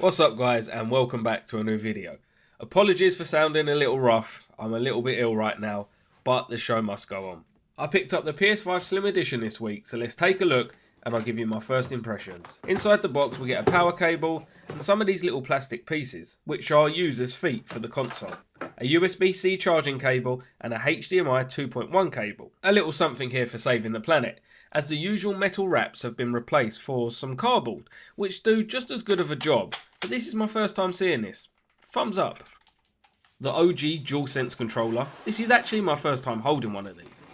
What's up guys, and welcome back to a new video. Apologies for sounding a little rough, I'm a little bit ill right now, but the show must go on. I picked up the PS5 Slim Edition this week, so let's take a look and I'll give you my first impressions. Inside the box we get a power cable and some of these little plastic pieces, which are used as feet for the console. A USB-C charging cable and a HDMI 2.1 cable. A little something here for saving the planet, as the usual metal wraps have been replaced for some cardboard, which do just as good of a job, but this is my first time seeing this. Thumbs up. The OG DualSense controller. This is actually my first time holding one of these.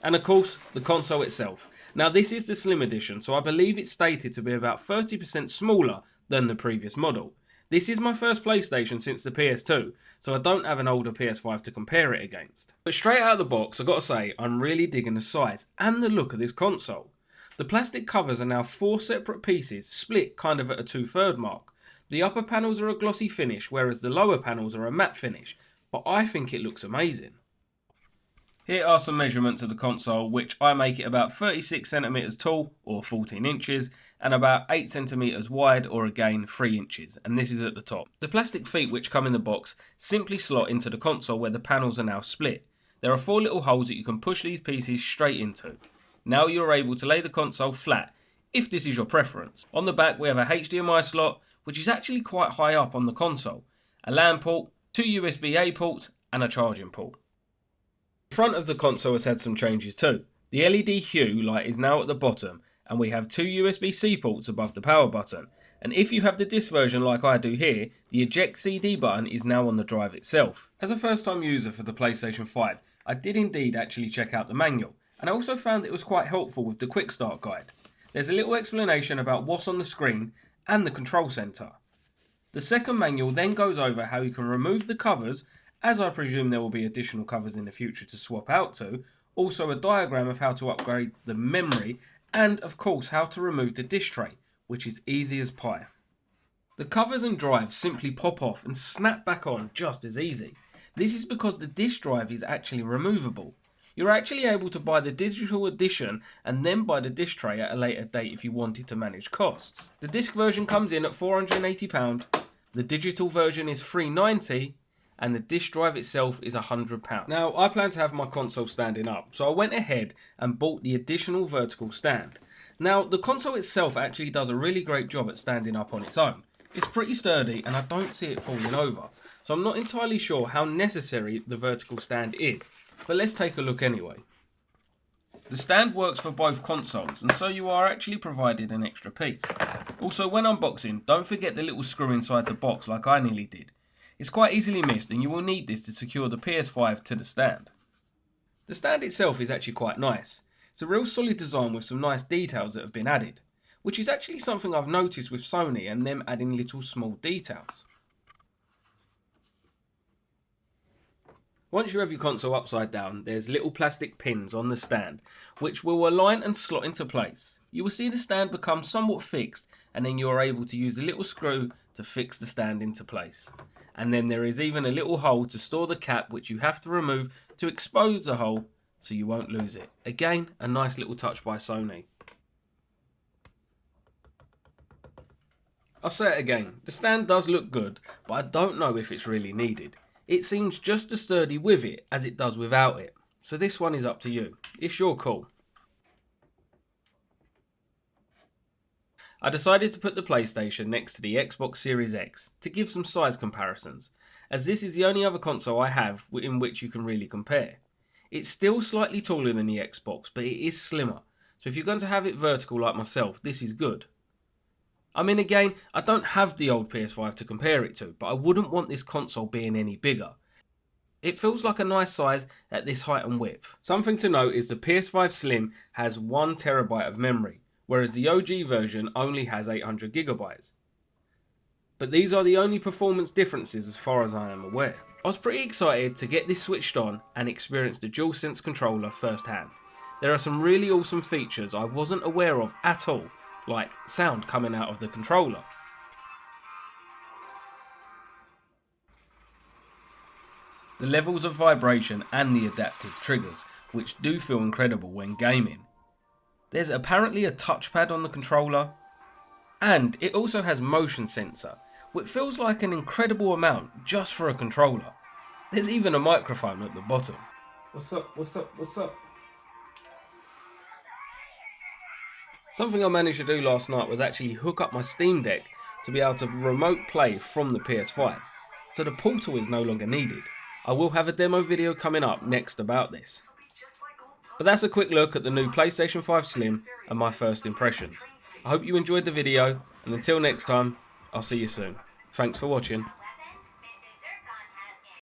And of course, the console itself. Now this is the Slim Edition, so I believe it's stated to be about 30% smaller than the previous model. This is my first PlayStation since the PS2, so I don't have an older PS5 to compare it against. But straight out of the box, I gotta say, I'm really digging the size and the look of this console. The plastic covers are now 4 separate pieces, split kind of at a 2/3 mark. The upper panels are a glossy finish, whereas the lower panels are a matte finish, but I think it looks amazing. Here are some measurements of the console, which I make it about 36cm tall, or 14 inches, and about 8cm wide, or again 3 inches, and this is at the top. The plastic feet which come in the box simply slot into the console where the panels are now split. There are 4 little holes that you can push these pieces straight into. Now you're able to lay the console flat, if this is your preference. On the back we have a HDMI slot, which is actually quite high up on the console, a LAN port, 2 USB-A ports, and a charging port. The front of the console has had some changes too. The LED hue light is now at the bottom, and we have 2 USB-C ports above the power button. And if you have the disc version like I do here, the eject CD button is now on the drive itself. As a first time user for the PlayStation 5, I did indeed actually check out the manual, and I also found it was quite helpful with the quick start guide. There's a little explanation about what's on the screen and the control center. The second manual then goes over how you can remove the covers, as I presume there will be additional covers in the future to swap out to, also a diagram of how to upgrade the memory, and of course how to remove the disc tray, which is easy as pie. The covers and drives simply pop off and snap back on just as easy. This is because the disc drive is actually removable. You're actually able to buy the digital edition and then buy the disc tray at a later date if you wanted to manage costs. The disc version comes in at £480, the digital version is £390, and the disc drive itself is £100. Now I plan to have my console standing up, so I went ahead and bought the additional vertical stand. Now the console itself actually does a really great job at standing up on its own. It's pretty sturdy and I don't see it falling over, so I'm not entirely sure how necessary the vertical stand is, but let's take a look anyway. The stand works for both consoles, and so you are actually provided an extra piece. Also, when unboxing, don't forget the little screw inside the box like I nearly did. It's quite easily missed, and you will need this to secure the PS5 to the stand. The stand itself is actually quite nice. It's a real solid design with some nice details that have been added, which is actually something I've noticed with Sony and them adding little small details. Once you have your console upside down, there's little plastic pins on the stand, which will align and slot into place. You will see the stand become somewhat fixed, and then you are able to use a little screw to fix the stand into place. And then there is even a little hole to store the cap, which you have to remove to expose the hole so you won't lose it. Again, a nice little touch by Sony. I'll say it again, the stand does look good, but I don't know if it's really needed. It seems just as sturdy with it as it does without it. So this one is up to you. It's your call. I decided to put the PlayStation next to the Xbox Series X to give some size comparisons, as this is the only other console I have in which you can really compare. It's still slightly taller than the Xbox, but it is slimmer, so if you're going to have it vertical like myself, this is good. I mean, again, I don't have the old PS5 to compare it to, but I wouldn't want this console being any bigger. It feels like a nice size at this height and width. Something to note is the PS5 Slim has 1TB of memory, whereas the OG version only has 800GB. But these are the only performance differences as far as I am aware. I was pretty excited to get this switched on and experience the DualSense controller firsthand. There are some really awesome features I wasn't aware of at all, like sound coming out of the controller. The levels of vibration and the adaptive triggers, which do feel incredible when gaming. There's apparently a touchpad on the controller, And it also has motion sensor, which feels like an incredible amount just for a controller. There's even a microphone at the bottom. What's up, what's up, what's up? Something I managed to do last night was actually hook up my Steam Deck to be able to remote play from the PS5, so the portal is no longer needed. I will have a demo video coming up next about this. But that's a quick look at the new PlayStation 5 Slim and my first impressions. I hope you enjoyed the video, and until next time, I'll see you soon. Thanks for watching.